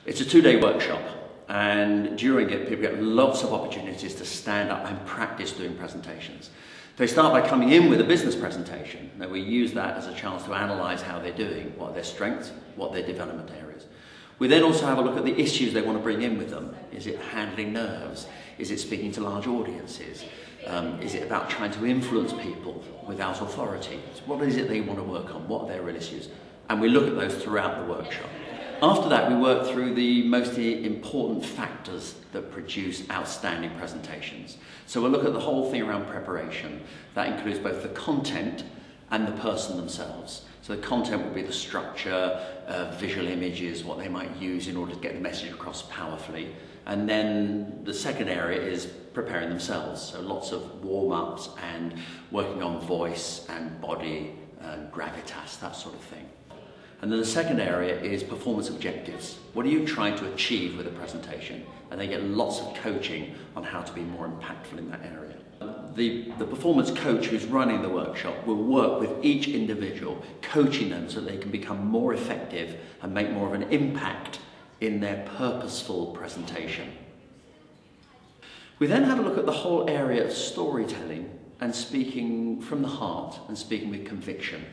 It's a 2-day workshop, and during it people get lots of opportunities to stand up and practice doing presentations. They start by coming in with a business presentation. Now we use that as a chance to analyse how they're doing, what are their strengths, what are their development areas. We then also have a look at the issues they want to bring in with them. Is it handling nerves? Is it speaking to large audiences? Is it about trying to influence people without authority? So what is it they want to work on? What are their real issues? And we look at those throughout the workshop. After that, we work through the most important factors that produce outstanding presentations. So we'll look at the whole thing around preparation. That includes both the content and the person themselves. So the content will be the structure, visual images, what they might use in order to get the message across powerfully. And then the second area is preparing themselves. So lots of warm-ups and working on voice and body, gravitas, that sort of thing. And then the second area is performance objectives. What are you trying to achieve with a presentation? And they get lots of coaching on how to be more impactful in that area. The performance coach who's running the workshop will work with each individual, coaching them so they can become more effective and make more of an impact in their purposeful presentation. We then have a look at the whole area of storytelling and speaking from the heart and speaking with conviction.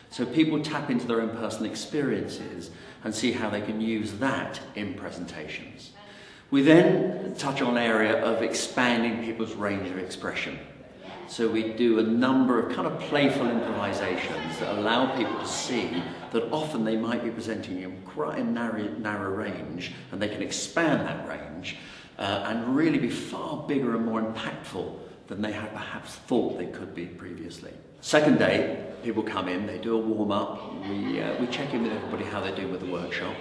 So people tap into their own personal experiences and see how they can use that in presentations. We then touch on an area of expanding people's range of expression. So we do a number of kind of playful improvisations that allow people to see that often they might be presenting in quite a narrow range, and they can expand that range and really be far bigger and more impactful than they had perhaps thought they could be previously. Second day, people come in, they do a warm-up, we check in with everybody how they're doing with the workshop.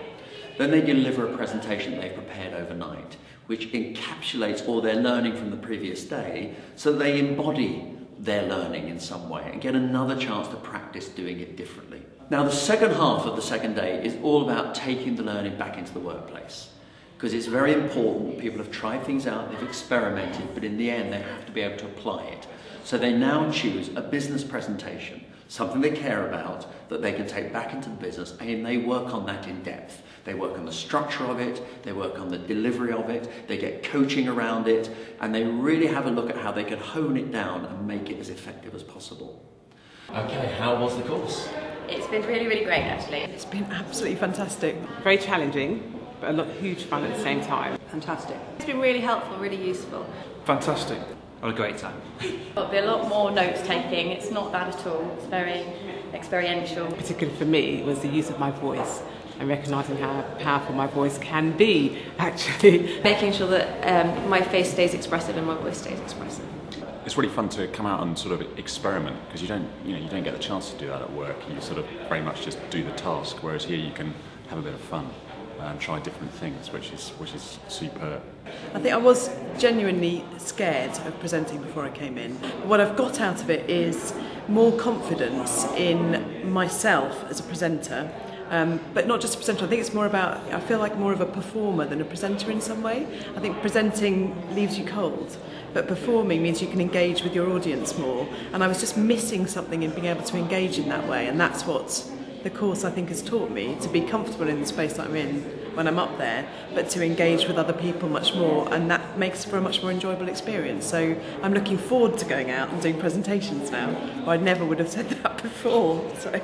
Then they deliver a presentation they've prepared overnight, which encapsulates all their learning from the previous day, so they embody their learning in some way and get another chance to practice doing it differently. Now the second half of the second day is all about taking the learning back into the workplace. Because it's very important, people have tried things out, they've experimented, but in the end they have to be able to apply it. So they now choose a business presentation, something they care about, that they can take back into the business, and they work on that in depth. They work on the structure of it, they work on the delivery of it, they get coaching around it, and they really have a look at how they can hone it down and make it as effective as possible. Okay, how was the course? It's been really, really great actually. It's been absolutely fantastic. Very challenging, but huge fun at the same time. Fantastic. It's been really helpful, really useful. Fantastic. I had a great time. There'll be a lot more notes taking. It's not bad at all. It's very experiential. Particularly for me, was the use of my voice and recognising how powerful my voice can be, actually. Making sure that my face stays expressive and my voice stays expressive. It's really fun to come out and sort of experiment, because you don't get the chance to do that at work. You sort of very much just do the task, whereas here you can have a bit of fun and try different things, which is superb. I think I was genuinely scared of presenting before I came in. What I've got out of it is more confidence in myself as a presenter, but not just a presenter. I think it's more about, I feel like more of a performer than a presenter in some way. I think presenting leaves you cold, but performing means you can engage with your audience more. And I was just missing something in being able to engage in that way, and that's what the course I think has taught me, to be comfortable in the space that I'm in when I'm up there, but to engage with other people much more, and that makes for a much more enjoyable experience. So I'm looking forward to going out and doing presentations now. I never would have said that before. So.